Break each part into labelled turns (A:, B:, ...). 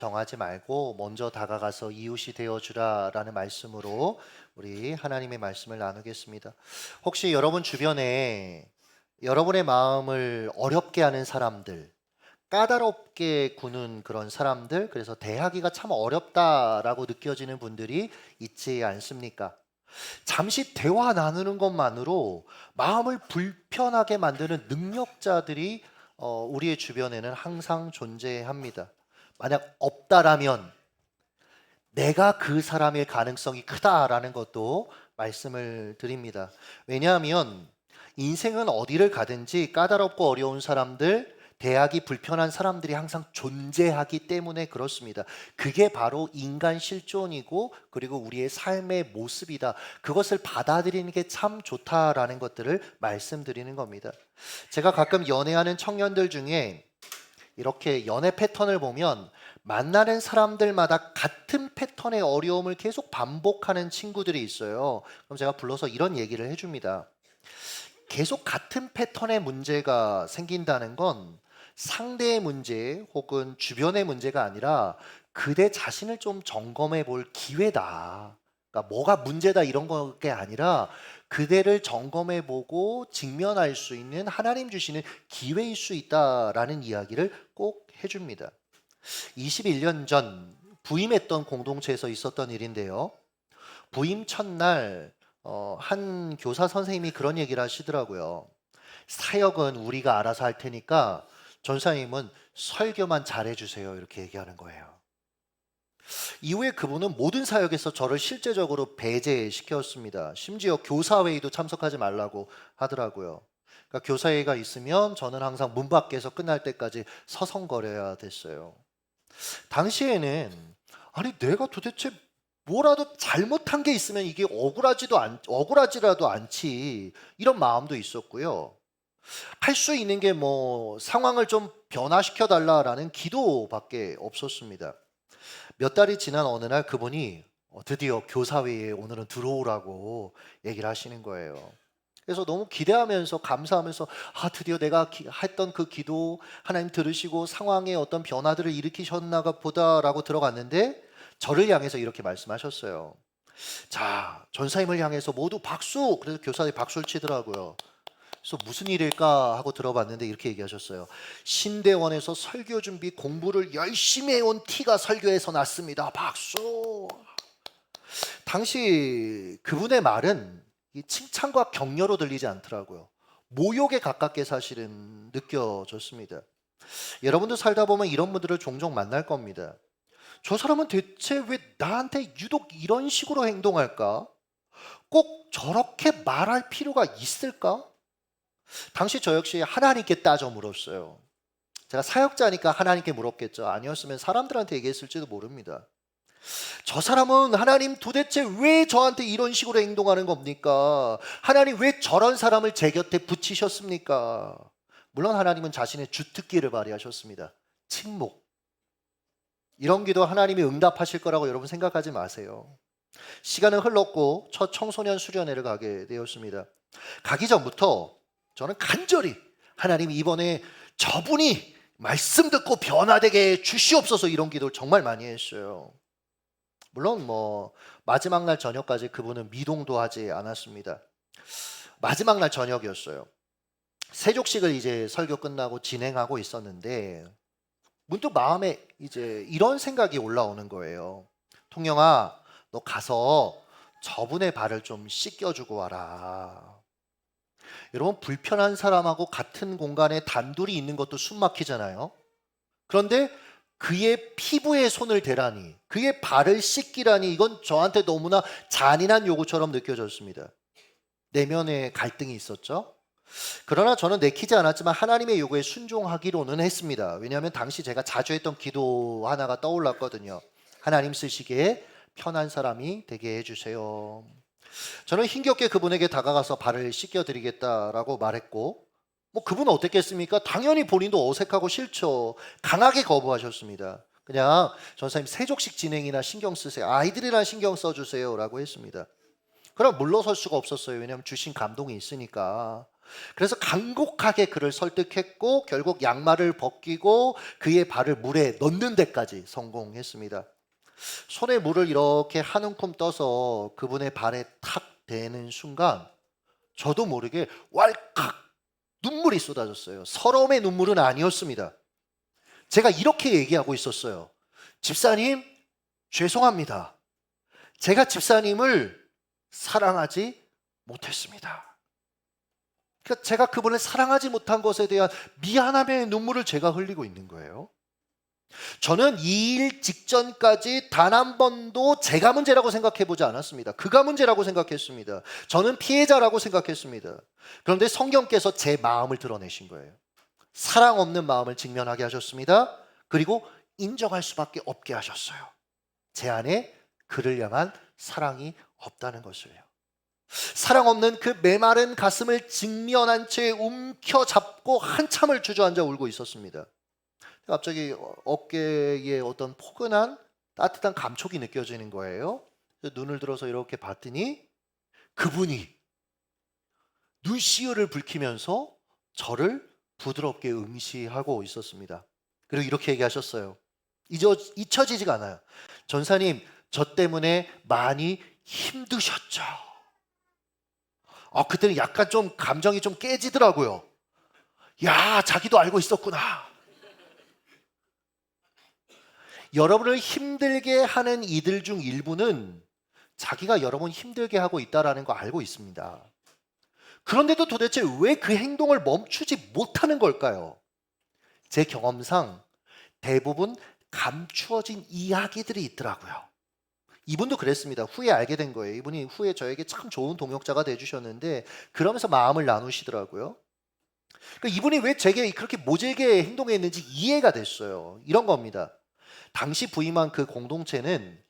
A: 정하지 말고 먼저 다가가서 이웃이 되어주라라는 말씀으로 우리 하나님의 말씀을 나누겠습니다. 혹시 여러분 주변에 여러분의 마음을 어렵게 하는 사람들, 까다롭게 구는 그런 사람들, 그래서 대하기가 참 어렵다라고 느껴지는 분들이 있지 않습니까? 잠시 대화 나누는 것만으로 마음을 불편하게 만드는 능력자들이 우리의 주변에는 항상 존재합니다. 만약 없다라면 내가 그 사람일 가능성이 크다라는 것도 말씀을 드립니다. 왜냐하면 인생은 어디를 가든지 까다롭고 어려운 사람들, 대하기 불편한 사람들이 항상 존재하기 때문에 그렇습니다. 그게 바로 인간 실존이고 그리고 우리의 삶의 모습이다. 그것을 받아들이는 게 참 좋다라는 것들을 말씀드리는 겁니다. 제가 가끔 연애하는 청년들 중에 이렇게 연애 패턴을 보면 만나는 사람들마다 같은 패턴의 어려움을 계속 반복하는 친구들이 있어요. 그럼 제가 불러서 이런 얘기를 해줍니다. 계속 같은 패턴의 문제가 생긴다는 건 상대의 문제 혹은 주변의 문제가 아니라 그대 자신을 좀 점검해 볼 기회다. 그러니까 뭐가 문제다 이런 게 아니라 그대를 점검해 보고 직면할 수 있는 하나님 주시는 기회일 수 있다라는 이야기를 꼭 해줍니다. 21년 전 부임했던 공동체에서 있었던 일인데요. 부임 첫날 한 교사 선생님이 그런 얘기를 하시더라고요. 사역은 우리가 알아서 할 테니까 전사님은 설교만 잘해주세요. 이렇게 얘기하는 거예요. 이후에 그분은 모든 사역에서 저를 실제적으로 배제시켰습니다. 심지어 교사회의도 참석하지 말라고 하더라고요. 그러니까 교사회의가 있으면 저는 항상 문 밖에서 끝날 때까지 서성거려야 됐어요. 당시에는 아니 내가 도대체 뭐라도 잘못한 게 있으면 이게 억울하지라도 않지 이런 마음도 있었고요. 할 수 있는 게 뭐 상황을 좀 변화시켜 달라라는 기도밖에 없었습니다. 몇 달이 지난 어느 날 그분이 드디어 교사회의에 오늘은 들어오라고 얘기를 하시는 거예요. 그래서 너무 기대하면서 감사하면서 드디어 내가 했던 그 기도 하나님 들으시고 상황에 어떤 변화들을 일으키셨나 보다라고 들어갔는데 저를 향해서 이렇게 말씀하셨어요. 자, 전사님을 향해서 모두 박수! 그래서 교사들이 박수를 치더라고요. 그래서 무슨 일일까 하고 들어봤는데 이렇게 얘기하셨어요. 신대원에서 설교 준비 공부를 열심히 해온 티가 설교에서 났습니다. 박수! 당시 그분의 말은 이 칭찬과 격려로 들리지 않더라고요. 모욕에 가깝게 사실은 느껴졌습니다. 여러분도 살다 보면 이런 분들을 종종 만날 겁니다. 저 사람은 대체 왜 나한테 유독 이런 식으로 행동할까? 꼭 저렇게 말할 필요가 있을까? 당시 저 역시 하나님께 따져 물었어요. 제가 사역자니까 하나님께 물었겠죠. 아니었으면 사람들한테 얘기했을지도 모릅니다. 저 사람은 하나님 도대체 왜 저한테 이런 식으로 행동하는 겁니까? 하나님 왜 저런 사람을 제 곁에 붙이셨습니까? 물론 하나님은 자신의 주특기를 발휘하셨습니다. 침묵. 이런 기도 하나님이 응답하실 거라고 여러분 생각하지 마세요. 시간은 흘렀고 첫 청소년 수련회를 가게 되었습니다. 가기 전부터 저는 간절히 하나님 이번에 저분이 말씀 듣고 변화되게 주시옵소서 이런 기도를 정말 많이 했어요. 물론 뭐 마지막 날 저녁까지 그분은 미동도 하지 않았습니다. 마지막 날 저녁이었어요. 세족식을 이제 설교 끝나고 진행하고 있었는데 문득 마음에 이제 이런 생각이 올라오는 거예요. 통영아, 너 가서 저분의 발을 좀 씻겨주고 와라. 여러분 불편한 사람하고 같은 공간에 단둘이 있는 것도 숨 막히잖아요. 그런데 그의 피부에 손을 대라니, 그의 발을 씻기라니 이건 저한테 너무나 잔인한 요구처럼 느껴졌습니다. 내면에 갈등이 있었죠. 그러나 저는 내키지 않았지만 하나님의 요구에 순종하기로는 했습니다. 왜냐하면 당시 제가 자주 했던 기도 하나가 떠올랐거든요. 하나님 쓰시기에 편한 사람이 되게 해주세요. 저는 힘겹게 그분에게 다가가서 발을 씻겨드리겠다라고 말했고 뭐 그분은 어땠겠습니까? 당연히 본인도 어색하고 싫죠. 강하게 거부하셨습니다. 그냥 전사님 세족식 진행이나 신경 쓰세요. 아이들이나 신경 써주세요 라고 했습니다. 그럼 물러설 수가 없었어요. 왜냐하면 주신 감동이 있으니까. 그래서 간곡하게 그를 설득했고 결국 양말을 벗기고 그의 발을 물에 넣는 데까지 성공했습니다. 손에 물을 이렇게 한 움큼 떠서 그분의 발에 탁 대는 순간 저도 모르게 왈칵 눈물이 쏟아졌어요. 서러움의 눈물은 아니었습니다. 제가 이렇게 얘기하고 있었어요. 집사님, 죄송합니다. 제가 집사님을 사랑하지 못했습니다. 그러니까 제가 그분을 사랑하지 못한 것에 대한 미안함의 눈물을 제가 흘리고 있는 거예요. 저는 이 일 직전까지 단 한 번도 제가 문제라고 생각해 보지 않았습니다. 그가 문제라고 생각했습니다. 저는 피해자라고 생각했습니다. 그런데 성경께서 제 마음을 드러내신 거예요. 사랑 없는 마음을 직면하게 하셨습니다. 그리고 인정할 수밖에 없게 하셨어요. 제 안에 그를 향한 사랑이 없다는 것을요. 사랑 없는 그 메마른 가슴을 직면한 채 움켜잡고 한참을 주저앉아 울고 있었습니다. 갑자기 어깨에 어떤 포근한 따뜻한 감촉이 느껴지는 거예요. 눈을 들어서 이렇게 봤더니 그분이 눈시울을 붉히면서 저를 부드럽게 응시하고 있었습니다. 그리고 이렇게 얘기하셨어요. 잊혀지지가 않아요. 전사님, 저 때문에 많이 힘드셨죠. 그때는 약간 좀 감정이 좀 깨지더라고요. 야, 자기도 알고 있었구나. 여러분을 힘들게 하는 이들 중 일부는 자기가 여러분 힘들게 하고 있다는 거 알고 있습니다. 그런데도 도대체 왜 그 행동을 멈추지 못하는 걸까요? 제 경험상 대부분 감추어진 이야기들이 있더라고요. 이분도 그랬습니다. 후에 알게 된 거예요. 이분이 후에 저에게 참 좋은 동역자가 돼주셨는데 그러면서 마음을 나누시더라고요. 그러니까 이분이 왜 제게 그렇게 모질게 행동했는지 이해가 됐어요. 이런 겁니다. 당시 부임한 그 공동체는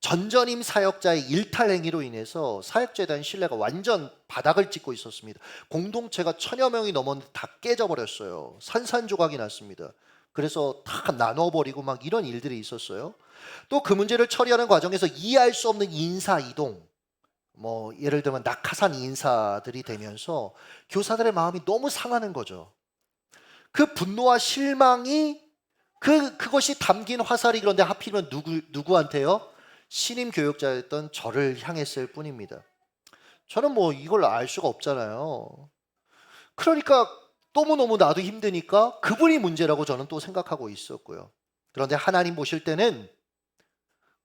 A: 전전임 사역자의 일탈 행위로 인해서 사역자에 신뢰가 완전 바닥을 찍고 있었습니다. 공동체가 1000여 명이 넘었는데 다 깨져버렸어요. 산산조각이 났습니다. 그래서 다 나눠버리고 막 이런 일들이 있었어요. 또 그 문제를 처리하는 과정에서 이해할 수 없는 인사 이동, 예를 들면 낙하산 인사들이 되면서 교사들의 마음이 너무 상하는 거죠. 그 분노와 실망이 그것이 담긴 화살이 그런데 하필이면 누구한테요? 신임 교육자였던 저를 향했을 뿐입니다. 저는 이걸 알 수가 없잖아요. 그러니까 너무너무 나도 힘드니까 그분이 문제라고 저는 또 생각하고 있었고요. 그런데 하나님 보실 때는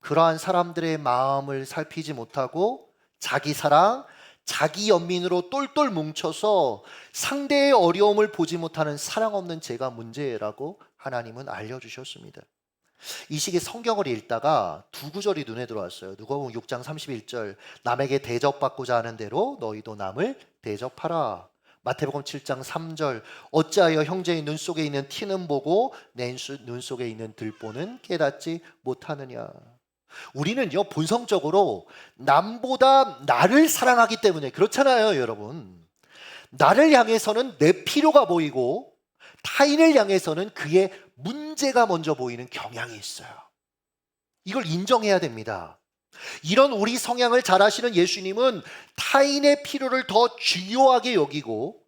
A: 그러한 사람들의 마음을 살피지 못하고 자기 사랑, 자기 연민으로 똘똘 뭉쳐서 상대의 어려움을 보지 못하는 사랑 없는 제가 문제라고 하나님은 알려주셨습니다. 이 시기에 성경을 읽다가 두 구절이 눈에 들어왔어요. 누가복음 6장 31절, 남에게 대접받고자 하는 대로 너희도 남을 대접하라. 마태복음 7장 3절, 어찌하여 형제의 눈 속에 있는 티는 보고 내 눈 속에 있는 들보는 깨닫지 못하느냐. 우리는요, 본성적으로 남보다 나를 사랑하기 때문에 그렇잖아요, 여러분. 나를 향해서는 내 필요가 보이고 타인을 향해서는 그의 문제가 먼저 보이는 경향이 있어요. 이걸 인정해야 됩니다. 이런 우리 성향을 잘 아시는 예수님은 타인의 필요를 더 중요하게 여기고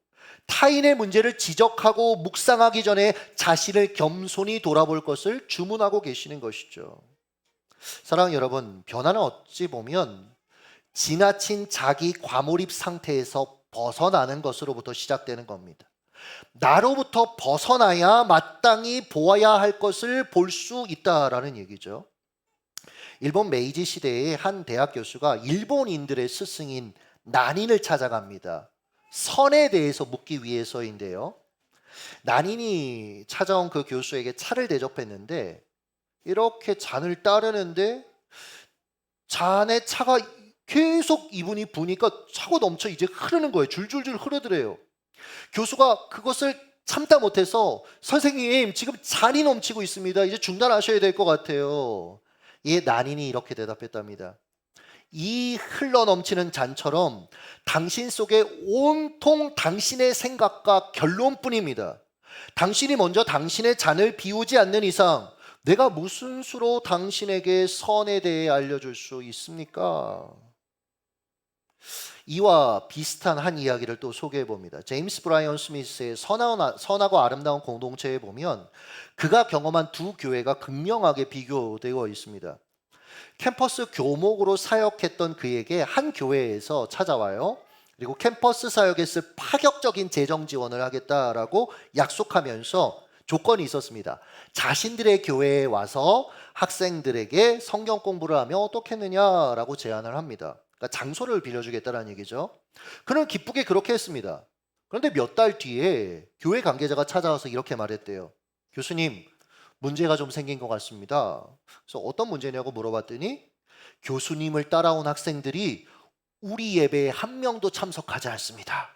A: 타인의 문제를 지적하고 묵상하기 전에 자신을 겸손히 돌아볼 것을 주문하고 계시는 것이죠. 사랑하는 여러분, 변화는 어찌 보면 지나친 자기 과몰입 상태에서 벗어나는 것으로부터 시작되는 겁니다. 나로부터 벗어나야 마땅히 보아야 할 것을 볼 수 있다라는 얘기죠. 일본 메이지 시대의 한 대학 교수가 일본인들의 스승인 난인을 찾아갑니다. 선에 대해서 묻기 위해서인데요. 난인이 찾아온 그 교수에게 차를 대접했는데 이렇게 잔을 따르는데 잔에 차가 계속 이분이 부니까 차고 넘쳐 이제 흐르는 거예요. 줄줄줄 흐르더래요. 교수가 그것을 참다 못해서 선생님, 지금 잔이 넘치고 있습니다. 이제 중단하셔야 될 것 같아요. 이 난인이 이렇게 대답했답니다. 이 흘러 넘치는 잔처럼 당신 속에 온통 당신의 생각과 결론뿐입니다. 당신이 먼저 당신의 잔을 비우지 않는 이상 내가 무슨 수로 당신에게 선에 대해 알려줄 수 있습니까? 이와 비슷한 한 이야기를 또 소개해 봅니다. 제임스 브라이언 스미스의 선하고 아름다운 공동체에 보면 그가 경험한 두 교회가 극명하게 비교되어 있습니다. 캠퍼스 교목으로 사역했던 그에게 한 교회에서 찾아와요. 그리고 캠퍼스 사역에 쓸 파격적인 재정 지원을 하겠다라고 약속하면서 조건이 있었습니다. 자신들의 교회에 와서 학생들에게 성경 공부를 하며 어떻겠느냐라고 제안을 합니다. 그러니까 장소를 빌려주겠다는 얘기죠. 그는 기쁘게 그렇게 했습니다. 그런데 몇 달 뒤에 교회 관계자가 찾아와서 이렇게 말했대요. 교수님, 문제가 좀 생긴 것 같습니다. 그래서 어떤 문제냐고 물어봤더니 교수님을 따라온 학생들이 우리 예배에 한 명도 참석하지 않습니다.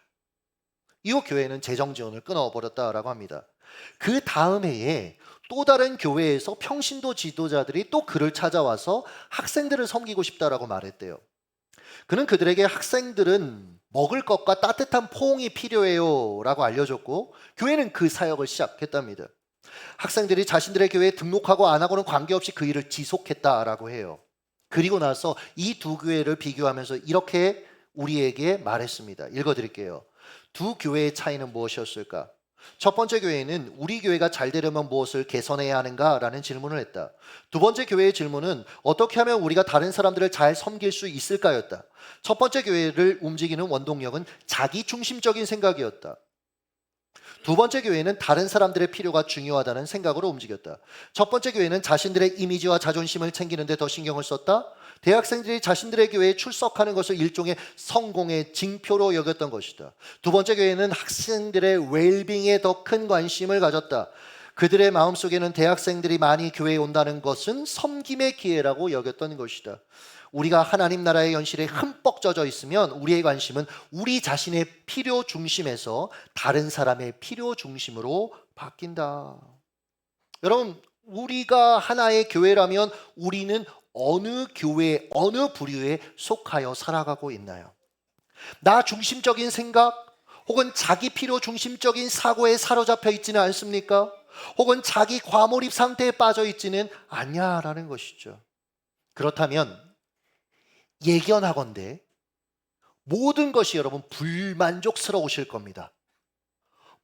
A: 이후 교회는 재정 지원을 끊어버렸다라고 합니다. 그 다음 해에 또 다른 교회에서 평신도 지도자들이 또 그를 찾아와서 학생들을 섬기고 싶다라고 말했대요. 그는 그들에게 학생들은 먹을 것과 따뜻한 포옹이 필요해요 라고 알려줬고 교회는 그 사역을 시작했답니다. 학생들이 자신들의 교회에 등록하고 안 하고는 관계없이 그 일을 지속했다라고 해요. 그리고 나서 이 두 교회를 비교하면서 이렇게 우리에게 말했습니다. 읽어드릴게요. 두 교회의 차이는 무엇이었을까? 첫 번째 교회는 우리 교회가 잘 되려면 무엇을 개선해야 하는가? 라는 질문을 했다. 두 번째 교회의 질문은 어떻게 하면 우리가 다른 사람들을 잘 섬길 수 있을까였다. 첫 번째 교회를 움직이는 원동력은 자기 중심적인 생각이었다. 두 번째 교회는 다른 사람들의 필요가 중요하다는 생각으로 움직였다. 첫 번째 교회는 자신들의 이미지와 자존심을 챙기는 데 더 신경을 썼다. 대학생들이 자신들의 교회에 출석하는 것을 일종의 성공의 징표로 여겼던 것이다. 두 번째 교회는 학생들의 웰빙에 더 큰 관심을 가졌다. 그들의 마음속에는 대학생들이 많이 교회에 온다는 것은 섬김의 기회라고 여겼던 것이다. 우리가 하나님 나라의 연실에 흠뻑 젖어 있으면 우리의 관심은 우리 자신의 필요 중심에서 다른 사람의 필요 중심으로 바뀐다. 여러분, 우리가 하나의 교회라면 우리는 어느 교회, 어느 부류에 속하여 살아가고 있나요? 나 중심적인 생각 혹은 자기 필요 중심적인 사고에 사로잡혀 있지는 않습니까? 혹은 자기 과몰입 상태에 빠져 있지는 않냐라는 것이죠. 그렇다면 예견하건대 모든 것이 여러분 불만족스러우실 겁니다.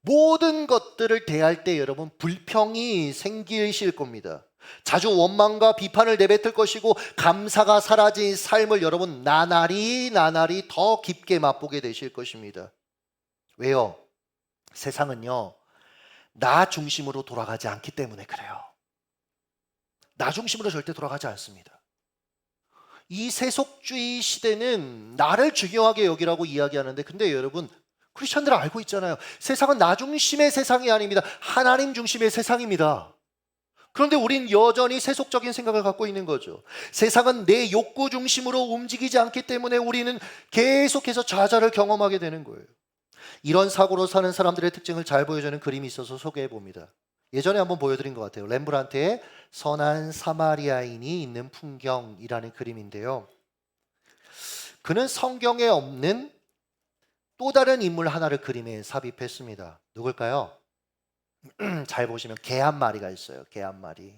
A: 모든 것들을 대할 때 여러분 불평이 생기실 겁니다. 자주 원망과 비판을 내뱉을 것이고 감사가 사라진 삶을 여러분 나날이 더 깊게 맛보게 되실 것입니다. 왜요? 세상은요 나 중심으로 돌아가지 않기 때문에 그래요. 나 중심으로 절대 돌아가지 않습니다. 이 세속주의 시대는 나를 중요하게 여기라고 이야기하는데 근데 여러분 크리스천들은 알고 있잖아요. 세상은 나 중심의 세상이 아닙니다. 하나님 중심의 세상입니다. 그런데 우린 여전히 세속적인 생각을 갖고 있는 거죠. 세상은 내 욕구 중심으로 움직이지 않기 때문에 우리는 계속해서 좌절을 경험하게 되는 거예요. 이런 사고로 사는 사람들의 특징을 잘 보여주는 그림이 있어서 소개해 봅니다. 예전에 한번 보여드린 것 같아요. 렘브란트의 선한 사마리아인이 있는 풍경이라는 그림인데요. 그는 성경에 없는 또 다른 인물 하나를 그림에 삽입했습니다. 누굴까요? 잘 보시면 개 한 마리가 있어요. 개 한 마리.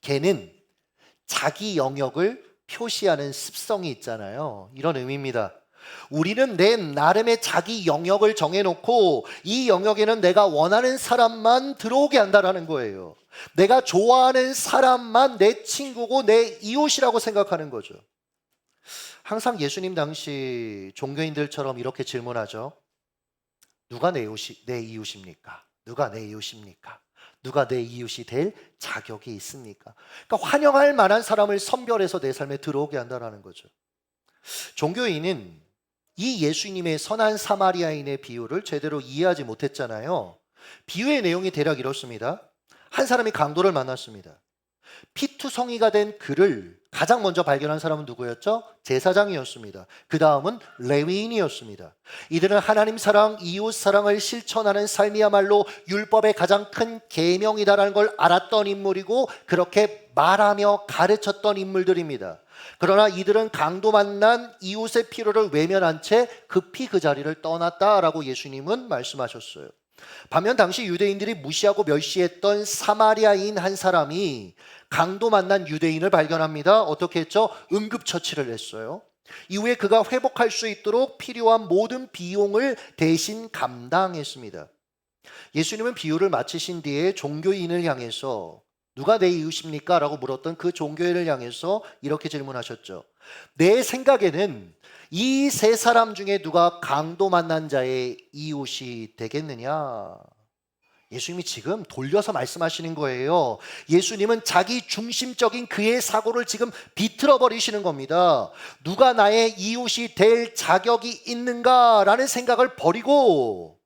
A: 개는 자기 영역을 표시하는 습성이 있잖아요. 이런 의미입니다. 우리는 내 나름의 자기 영역을 정해놓고 이 영역에는 내가 원하는 사람만 들어오게 한다는 거예요. 내가 좋아하는 사람만 내 친구고 내 이웃이라고 생각하는 거죠. 항상 예수님 당시 종교인들처럼 이렇게 질문하죠. 누가 내 이웃입니까? 누가 내 이웃입니까? 누가 내 이웃이 될 자격이 있습니까? 그러니까 환영할 만한 사람을 선별해서 내 삶에 들어오게 한다는 거죠. 종교인은 이 예수님의 선한 사마리아인의 비유를 제대로 이해하지 못했잖아요. 비유의 내용이 대략 이렇습니다. 한 사람이 강도를 만났습니다. 피투성이가 된 그를 가장 먼저 발견한 사람은 누구였죠? 제사장이었습니다. 그 다음은 레위인이었습니다. 이들은 하나님 사랑, 이웃 사랑을 실천하는 삶이야말로 율법의 가장 큰 계명이다라는 걸 알았던 인물이고 그렇게 말하며 가르쳤던 인물들입니다. 그러나 이들은 강도 만난 이웃의 필요를 외면한 채 급히 그 자리를 떠났다라고 예수님은 말씀하셨어요. 반면 당시 유대인들이 무시하고 멸시했던 사마리아인 한 사람이 강도 만난 유대인을 발견합니다. 어떻게 했죠? 응급처치를 했어요. 이후에 그가 회복할 수 있도록 필요한 모든 비용을 대신 감당했습니다. 예수님은 비유를 마치신 뒤에 종교인을 향해서 누가 내 이웃입니까? 라고 물었던 그 종교인을 향해서 이렇게 질문하셨죠. 내 생각에는 이 세 사람 중에 누가 강도 만난 자의 이웃이 되겠느냐? 예수님이 지금 돌려서 말씀하시는 거예요. 예수님은 자기 중심적인 그의 사고를 지금 비틀어 버리시는 겁니다. 누가 나의 이웃이 될 자격이 있는가라는 생각을 버리고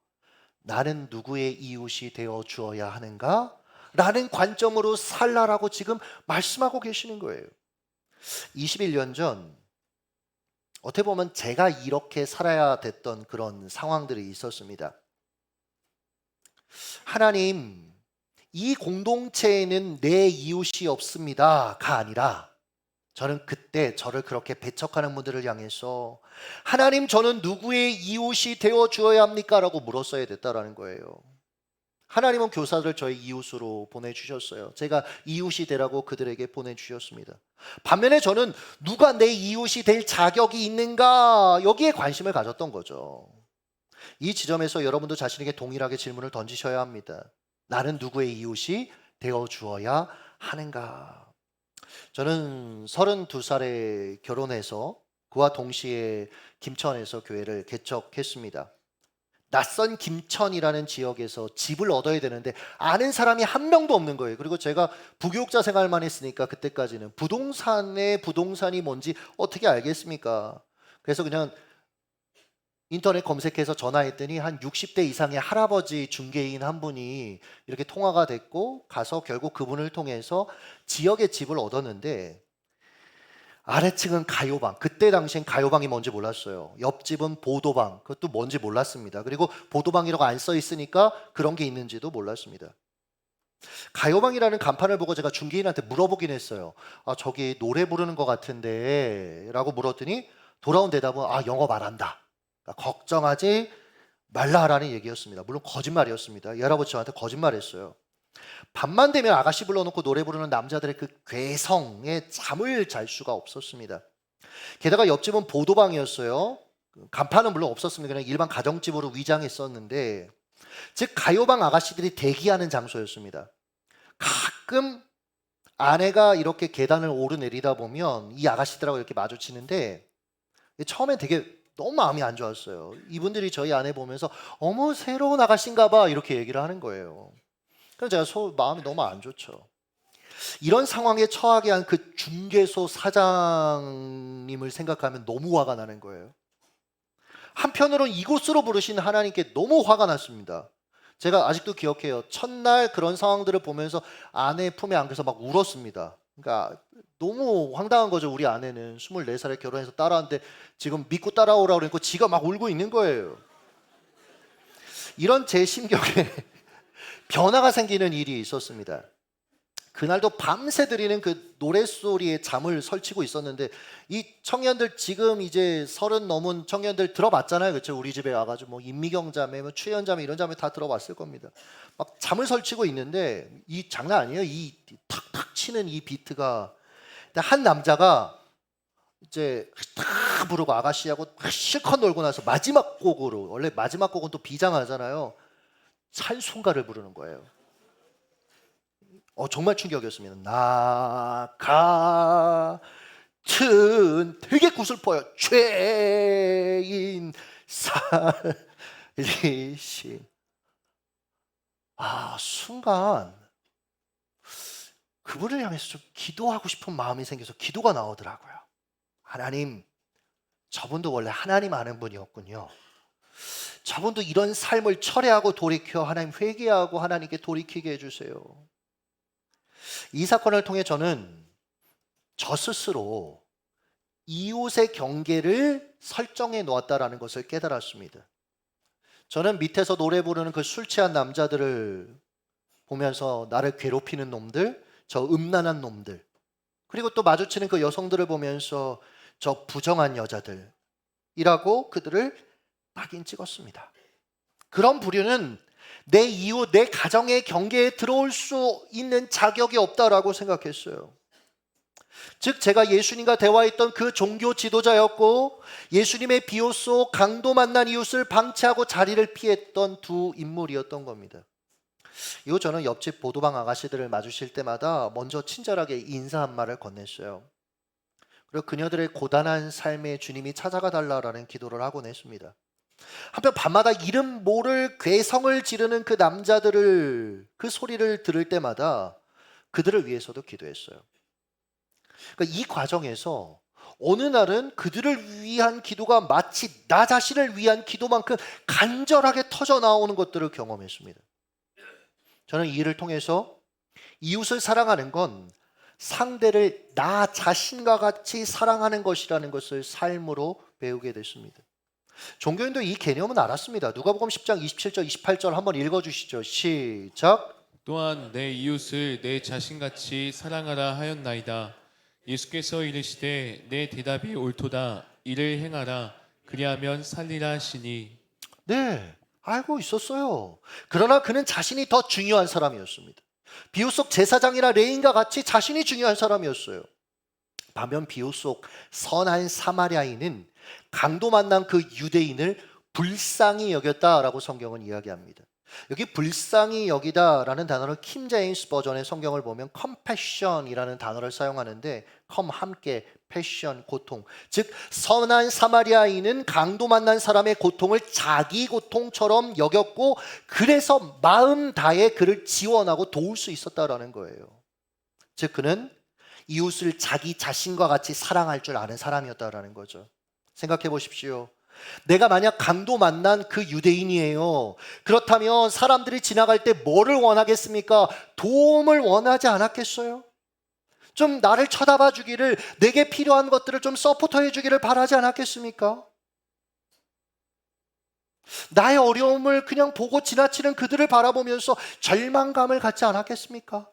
A: 나는 누구의 이웃이 되어 주어야 하는가? 라는 관점으로 살라라고 지금 말씀하고 계시는 거예요. 21년 전 어떻게 보면 제가 이렇게 살아야 됐던 그런 상황들이 있었습니다. 하나님, 이 공동체에는 내 이웃이 없습니다가 아니라 저는 그때 저를 그렇게 배척하는 분들을 향해서 하나님, 저는 누구의 이웃이 되어 주어야 합니까? 라고 물었어야 됐다라는 거예요. 하나님은 교사들을 저의 이웃으로 보내주셨어요. 제가 이웃이 되라고 그들에게 보내주셨습니다. 반면에 저는 누가 내 이웃이 될 자격이 있는가? 여기에 관심을 가졌던 거죠. 이 지점에서 여러분도 자신에게 동일하게 질문을 던지셔야 합니다. 나는 누구의 이웃이 되어 주어야 하는가? 저는 32살에 결혼해서 그와 동시에 김천에서 교회를 개척했습니다. 낯선 김천이라는 지역에서 집을 얻어야 되는데 아는 사람이 한 명도 없는 거예요. 그리고 제가 부교육자 생활만 했으니까 그때까지는 부동산이 뭔지 어떻게 알겠습니까? 그래서 그냥 인터넷 검색해서 전화했더니 한 60대 이상의 할아버지 중개인 한 분이 이렇게 통화가 됐고 가서 결국 그분을 통해서 지역에 집을 얻었는데 아래층은 가요방, 그때 당시엔 가요방이 뭔지 몰랐어요. 옆집은 보도방, 그것도 뭔지 몰랐습니다. 그리고 보도방이라고 안 써 있으니까 그런 게 있는지도 몰랐습니다. 가요방이라는 간판을 보고 제가 중개인한테 물어보긴 했어요. 저기 노래 부르는 것 같은데 라고 물었더니 돌아온 대답은 영어 말한다. 그러니까 걱정하지 말라라는 얘기였습니다. 물론 거짓말이었습니다. 이 할아버지 저한테 거짓말했어요. 밤만 되면 아가씨 불러놓고 노래 부르는 남자들의 그 괴성에 잠을 잘 수가 없었습니다. 게다가 옆집은 보도방이었어요. 간판은 물론 없었습니다. 그냥 일반 가정집으로 위장했었는데 즉 가요방 아가씨들이 대기하는 장소였습니다. 가끔 아내가 이렇게 계단을 오르내리다 보면 이 아가씨들하고 이렇게 마주치는데 처음엔 되게 너무 마음이 안 좋았어요. 이분들이 저희 아내 보면서 어머 새로운 아가씨인가 봐 이렇게 얘기를 하는 거예요. 그래서 제가 마음이 너무 안 좋죠. 이런 상황에 처하게 한 그 중개소 사장님을 생각하면 너무 화가 나는 거예요. 한편으로는 이곳으로 부르신 하나님께 너무 화가 났습니다. 제가 아직도 기억해요. 첫날 그런 상황들을 보면서 아내 품에 안겨서 막 울었습니다. 그러니까 너무 황당한 거죠. 우리 아내는 24살에 결혼해서 따라왔는데 지금 믿고 따라오라고 그러니까 지가 막 울고 있는 거예요. 이런 제 심경에 변화가 생기는 일이 있었습니다. 그날도 밤새 들리는 그 노랫소리에 잠을 설치고 있었는데 이 청년들 지금 이제 30 넘은 청년들 들어봤잖아요. 그렇죠? 우리 집에 와가지고 뭐 임미경 자매, 뭐 추현 자매 이런 자매 다 들어봤을 겁니다. 막 잠을 설치고 있는데 이 장난 아니에요. 이 탁탁 치는 이 비트가 한 남자가 이제 탁 부르고 아가씨하고 실컷 놀고 나서 마지막 곡으로 원래 마지막 곡은 또 비장하잖아요. 찬송가를 부르는 거예요. 정말 충격이었습니다. 나 같은 되게 구슬퍼요. 죄인 살리신. 순간 그분을 향해서 좀 기도하고 싶은 마음이 생겨서 기도가 나오더라고요. 하나님, 저분도 원래 하나님 아는 분이었군요. 저분도 이런 삶을 철회하고 돌이켜 하나님 회개하고 하나님께 돌이키게 해주세요. 이 사건을 통해 저는 저 스스로 이웃의 경계를 설정해 놓았다라는 것을 깨달았습니다. 저는 밑에서 노래 부르는 그 술 취한 남자들을 보면서 나를 괴롭히는 놈들, 저 음란한 놈들, 그리고 또 마주치는 그 여성들을 보면서 저 부정한 여자들이라고 그들을 낙인 찍었습니다. 그런 부류는 내 이웃, 내 가정의 경계에 들어올 수 있는 자격이 없다라고 생각했어요. 즉 제가 예수님과 대화했던 그 종교 지도자였고 예수님의 비호소 강도 만난 이웃을 방치하고 자리를 피했던 두 인물이었던 겁니다. 이후 저는 옆집 보도방 아가씨들을 마주칠 때마다 먼저 친절하게 인사 한 말을 건넸어요. 그리고 그녀들의 고단한 삶에 주님이 찾아가 달라라는 기도를 하곤 했습니다. 한편 밤마다 이름 모를 괴성을 지르는 그 남자들을 그 소리를 들을 때마다 그들을 위해서도 기도했어요. 그러니까 이 과정에서 어느 날은 그들을 위한 기도가 마치 나 자신을 위한 기도만큼 간절하게 터져 나오는 것들을 경험했습니다. 저는 이 일을 통해서 이웃을 사랑하는 건 상대를 나 자신과 같이 사랑하는 것이라는 것을 삶으로 배우게 됐습니다. 종교인도 이 개념은 알았습니다. 누가복음 10장 27절 28절 한번 읽어주시죠. 시작.
B: 또한 내 이웃을 내 자신같이 사랑하라 하였나이다. 예수께서 이르시되 내 대답이 옳도다. 이를 행하라. 그리하면 살리라 하시니.
A: 네, 알고 있었어요. 그러나 그는 자신이 더 중요한 사람이었습니다. 비유속 제사장이나 레인과 같이 자신이 중요한 사람이었어요. 반면 비유속 선한 사마리아인은 강도 만난 그 유대인을 불쌍히 여겼다라고 성경은 이야기합니다. 여기 불쌍히 여기다라는 단어는 킹 제임스 버전의 성경을 보면 compassion이라는 단어를 사용하는데 come 함께 패션 고통, 즉 선한 사마리아인은 강도 만난 사람의 고통을 자기 고통처럼 여겼고 그래서 마음 다해 그를 지원하고 도울 수 있었다라는 거예요. 즉 그는 이웃을 자기 자신과 같이 사랑할 줄 아는 사람이었다라는 거죠. 생각해 보십시오. 내가 만약 강도 만난 그 유대인이에요. 그렇다면 사람들이 지나갈 때 뭐를 원하겠습니까? 도움을 원하지 않았겠어요? 좀 나를 쳐다봐 주기를, 내게 필요한 것들을 좀 서포터해 주기를 바라지 않았겠습니까? 나의 어려움을 그냥 보고 지나치는 그들을 바라보면서 절망감을 갖지 않았겠습니까?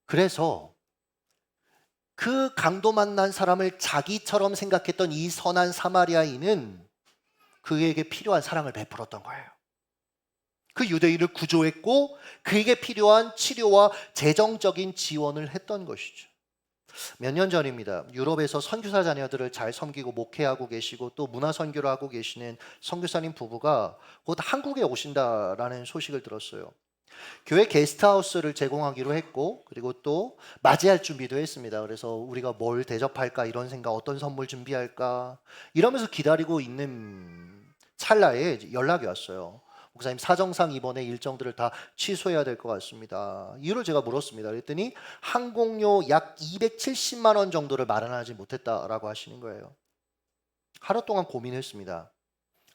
A: 그래서 그 강도 만난 사람을 자기처럼 생각했던 이 선한 사마리아인은 그에게 필요한 사랑을 베풀었던 거예요. 그 유대인을 구조했고 그에게 필요한 치료와 재정적인 지원을 했던 것이죠. 몇 년 전입니다. 유럽에서 선교사 자녀들을 잘 섬기고 목회하고 계시고 또 문화 선교를 하고 계시는 선교사님 부부가 곧 한국에 오신다라는 소식을 들었어요. 교회 게스트하우스를 제공하기로 했고 그리고 또 맞이할 준비도 했습니다. 그래서 우리가 뭘 대접할까 이런 생각, 어떤 선물 준비할까 이러면서 기다리고 있는 찰나에 연락이 왔어요. 목사님 사정상 이번에 일정들을 다 취소해야 될 것 같습니다. 이유를 제가 물었습니다. 그랬더니 항공료 약 270만 원 정도를 마련하지 못했다라고 하시는 거예요. 하루 동안 고민했습니다.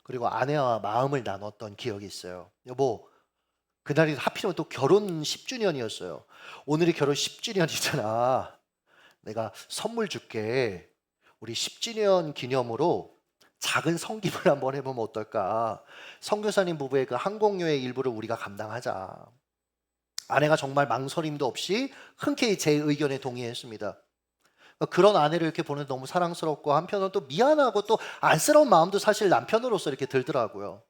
A: 그리고 아내와 마음을 나눴던 기억이 있어요. 여보, 그날이 하필이면 또 결혼 10주년이었어요. 오늘이 결혼 10주년이잖아. 내가 선물 줄게. 우리 10주년 기념으로 작은 성김을 한번 해보면 어떨까? 선교사님 부부의 그 항공료의 일부를 우리가 감당하자. 아내가 정말 망설임도 없이 흔쾌히 제 의견에 동의했습니다. 그런 아내를 이렇게 보는 너무 사랑스럽고 한편으로는 또 미안하고 또 안쓰러운 마음도 사실 남편으로서 이렇게 들더라고요.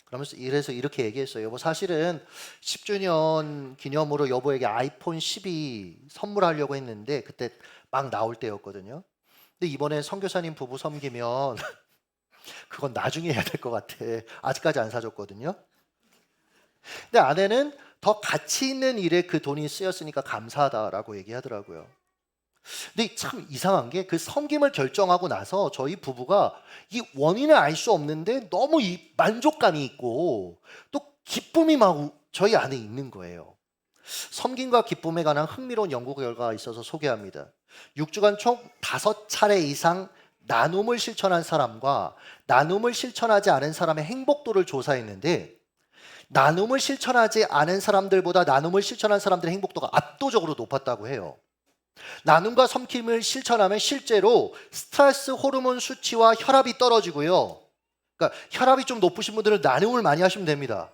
A: 그러면서 이래서 이렇게 얘기했어요. 여보, 사실은 10주년 기념으로 여보에게 아이폰 12 선물하려고 했는데 그때 막 나올 때였거든요. 근데 이번에 선교사님 부부 섬기면 그건 나중에 해야 될 것 같아. 아직까지 안 사줬거든요. 근데 아내는 더 가치 있는 일에 그 돈이 쓰였으니까 감사하다라고 얘기하더라고요. 근데 참 이상한 게 그 섬김을 결정하고 나서 저희 부부가 이 원인을 알 수 없는데 너무 이 만족감이 있고 또 기쁨이 막 저희 안에 있는 거예요. 섬김과 기쁨에 관한 흥미로운 연구 결과가 있어서 소개합니다. 6주간 총 5차례 이상 나눔을 실천한 사람과 나눔을 실천하지 않은 사람의 행복도를 조사했는데 나눔을 실천하지 않은 사람들보다 나눔을 실천한 사람들의 행복도가 압도적으로 높았다고 해요. 나눔과 섬김을 실천하면 실제로 스트레스 호르몬 수치와 혈압이 떨어지고요. 그러니까 혈압이 좀 높으신 분들은 나눔을 많이 하시면 됩니다.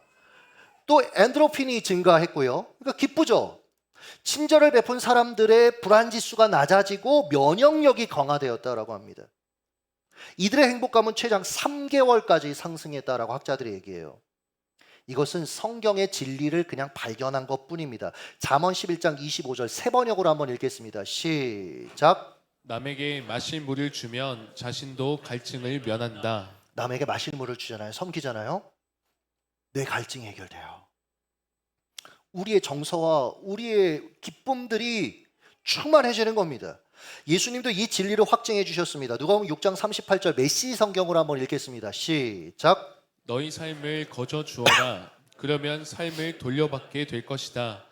A: 또 엔도르핀이 증가했고요. 그러니까 기쁘죠. 친절을 베푼 사람들의 불안 지수가 낮아지고 면역력이 강화되었다라고 합니다. 이들의 행복감은 최장 3개월까지 상승했다라고 학자들이 얘기해요. 이것은 성경의 진리를 그냥 발견한 것뿐입니다. 잠언 11장 25절 세 번역으로 한번 읽겠습니다. 시작.
B: 남에게 마실 물을 주면 자신도 갈증을 면한다.
A: 남에게 마실 물을 주잖아요. 섬기잖아요. 내 갈증이 해결돼요. 우리의 정서와 우리의 기쁨들이 충만해지는 겁니다. 예수님도 이 진리를 확증해 주셨습니다. 누가복음 6장 38절 메시 성경으로 한번 읽겠습니다. 시작.
B: 너희 삶을 거저 주어라. 그러면 삶을 돌려받게 될 것이다.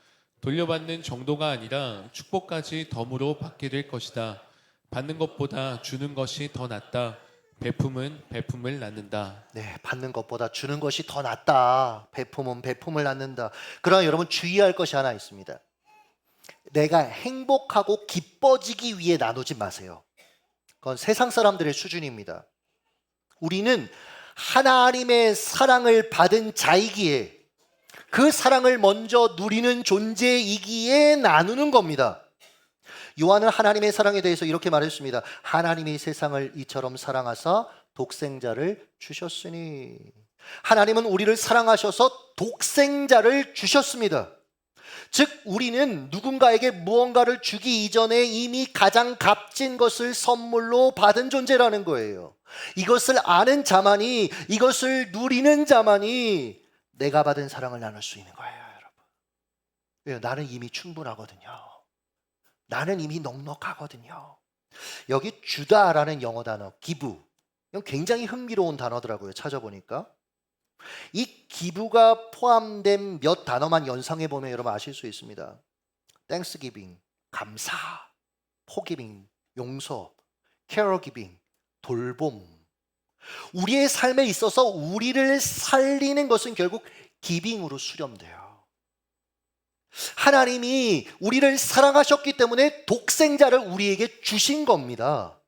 B: 돌려받는 정도가 아니라 축복까지 덤으로 받게 될 것이다. 받는 것보다 주는 것이 더 낫다. 베품은 베품을 낳는다.
A: 네, 받는 것보다 주는 것이 더 낫다. 베품은 베품을 낳는다. 그러나 여러분 주의할 것이 하나 있습니다. 내가 행복하고 기뻐지기 위해 나누지 마세요. 그건 세상 사람들의 수준입니다. 우리는 하나님의 사랑을 받은 자이기에 그 사랑을 먼저 누리는 존재이기에 나누는 겁니다. 요한은 하나님의 사랑에 대해서 이렇게 말했습니다. 하나님이 세상을 이처럼 사랑하사 독생자를 주셨으니. 하나님은 우리를 사랑하셔서 독생자를 주셨습니다. 즉 우리는 누군가에게 무언가를 주기 이전에 이미 가장 값진 것을 선물로 받은 존재라는 거예요. 이것을 아는 자만이, 이것을 누리는 자만이 내가 받은 사랑을 나눌 수 있는 거예요, 여러분. 왜요? 나는 이미 충분하거든요. 나는 이미 넉넉하거든요. 여기 주다라는 영어 단어 give, 이건 굉장히 흥미로운 단어더라고요. 찾아보니까 이 기부가 포함된 몇 단어만 연상해 보면 여러분 아실 수 있습니다. Thanksgiving, 감사, forgiving, 용서, caregiving, 돌봄. 우리의 삶에 있어서 우리를 살리는 것은 결국 giving으로 수렴돼요. 하나님이 우리를 사랑하셨기 때문에 독생자를 우리에게 주신 겁니다.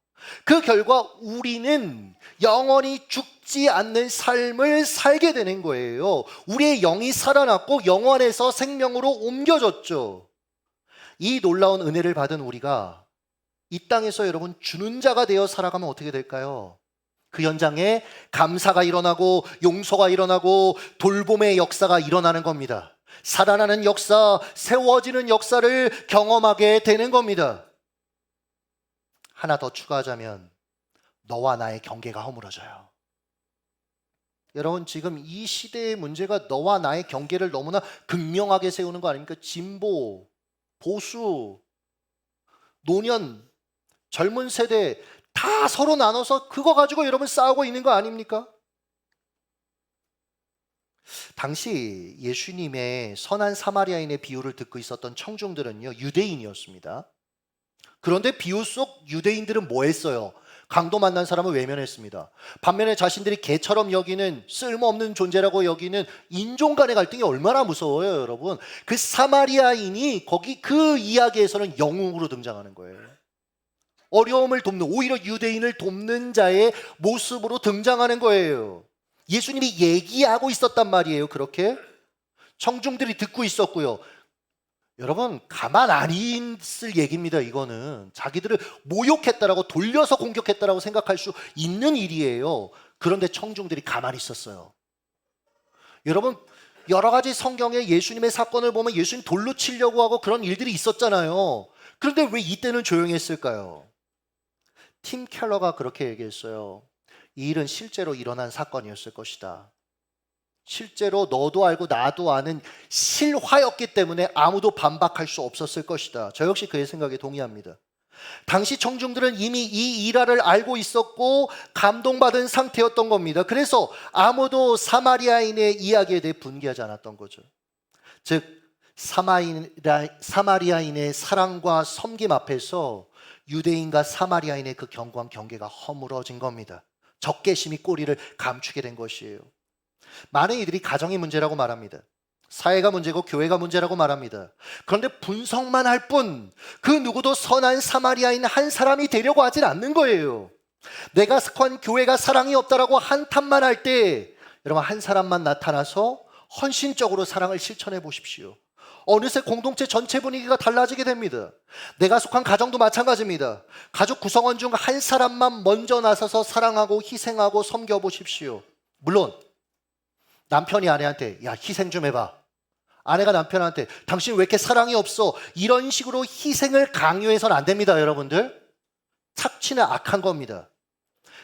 A: 그 결과 우리는 영원히 죽지 않는 삶을 살게 되는 거예요. 우리의 영이 살아났고 영원에서 생명으로 옮겨졌죠. 이 놀라운 은혜를 받은 우리가 이 땅에서 여러분 주는 자가 되어 살아가면 어떻게 될까요? 그 현장에 감사가 일어나고 용서가 일어나고 돌봄의 역사가 일어나는 겁니다. 살아나는 역사, 세워지는 역사를 경험하게 되는 겁니다. 하나 더 추가하자면 너와 나의 경계가 허물어져요. 여러분 지금 이 시대의 문제가 너와 나의 경계를 너무나 극명하게 세우는 거 아닙니까? 진보, 보수, 노년, 젊은 세대 다 서로 나눠서 그거 가지고 여러분 싸우고 있는 거 아닙니까? 당시 예수님의 선한 사마리아인의 비유를 듣고 있었던 청중들은요, 유대인이었습니다. 그런데 비유 속 유대인들은 뭐 했어요? 강도 만난 사람을 외면했습니다. 반면에 자신들이 개처럼 여기는 쓸모없는 존재라고 여기는 인종 간의 갈등이 얼마나 무서워요, 여러분. 그 사마리아인이 거기 그 이야기에서는 영웅으로 등장하는 거예요. 어려움을 돕는, 오히려 유대인을 돕는 자의 모습으로 등장하는 거예요. 예수님이 얘기하고 있었단 말이에요. 그렇게 청중들이 듣고 있었고요. 여러분 가만 안 있을 얘기입니다. 이거는 자기들을 모욕했다라고 돌려서 공격했다라고 생각할 수 있는 일이에요. 그런데 청중들이 가만히 있었어요. 여러분 여러 가지 성경에 예수님의 사건을 보면 예수님 돌로 치려고 하고 그런 일들이 있었잖아요. 그런데 왜 이때는 조용했을까요? 팀 켈러가 그렇게 얘기했어요. 이 일은 실제로 일어난 사건이었을 것이다. 실제로 너도 알고 나도 아는 실화였기 때문에 아무도 반박할 수 없었을 것이다. 저 역시 그의 생각에 동의합니다. 당시 청중들은 이미 이 일화를 알고 있었고 감동받은 상태였던 겁니다. 그래서 아무도 사마리아인의 이야기에 대해 분개하지 않았던 거죠. 즉 사마리아인의 사랑과 섬김 앞에서 유대인과 사마리아인의 그 견고한 경계가 허물어진 겁니다. 적개심이 꼬리를 감추게 된 것이에요. 많은 이들이 가정이 문제라고 말합니다. 사회가 문제고 교회가 문제라고 말합니다. 그런데 분석만 할 뿐 그 누구도 선한 사마리아인 한 사람이 되려고 하진 않는 거예요. 내가 속한 교회가 사랑이 없다라고 한탄만 할 때 여러분 한 사람만 나타나서 헌신적으로 사랑을 실천해 보십시오. 어느새 공동체 전체 분위기가 달라지게 됩니다. 내가 속한 가정도 마찬가지입니다. 가족 구성원 중 한 사람만 먼저 나서서 사랑하고 희생하고 섬겨보십시오. 물론 남편이 아내한테 야 희생 좀 해봐. 아내가 남편한테 당신 왜 이렇게 사랑이 없어? 이런 식으로 희생을 강요해서는 안 됩니다, 여러분들. 착취는 악한 겁니다.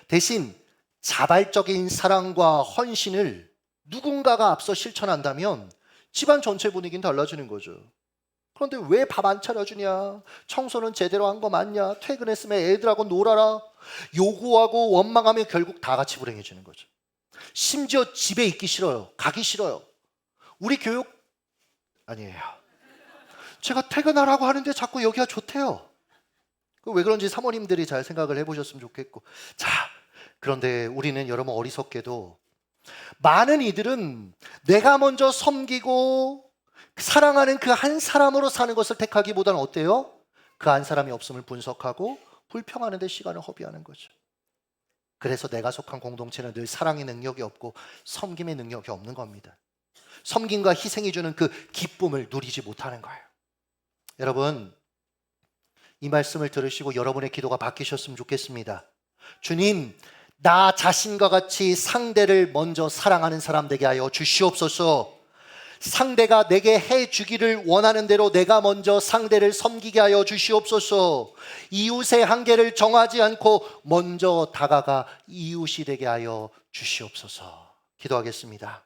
A: 대신 자발적인 사랑과 헌신을 누군가가 앞서 실천한다면 집안 전체 분위기는 달라지는 거죠. 그런데 왜 밥 안 차려주냐? 청소는 제대로 한 거 맞냐? 퇴근했으면 애들하고 놀아라. 요구하고 원망하면 결국 다 같이 불행해지는 거죠. 심지어 집에 있기 싫어요. 가기 싫어요. 우리 교육 아니에요. 제가 퇴근하라고 하는데 자꾸 여기가 좋대요. 왜 그런지 사모님들이 잘 생각을 해보셨으면 좋겠고. 자, 그런데 우리는 여러분 어리석게도 많은 이들은 내가 먼저 섬기고 사랑하는 그 한 사람으로 사는 것을 택하기보다는 어때요? 그 한 사람이 없음을 분석하고 불평하는 데 시간을 허비하는 거죠. 그래서 내가 속한 공동체는 늘 사랑의 능력이 없고 섬김의 능력이 없는 겁니다. 섬김과 희생이 주는 그 기쁨을 누리지 못하는 거예요. 여러분, 이 말씀을 들으시고 여러분의 기도가 바뀌셨으면 좋겠습니다. 주님, 나 자신과 같이 상대를 먼저 사랑하는 사람 되게 하여 주시옵소서. 상대가 내게 해주기를 원하는 대로 내가 먼저 상대를 섬기게 하여 주시옵소서. 이웃의 한계를 정하지 않고 먼저 다가가 이웃이 되게 하여 주시옵소서. 기도하겠습니다.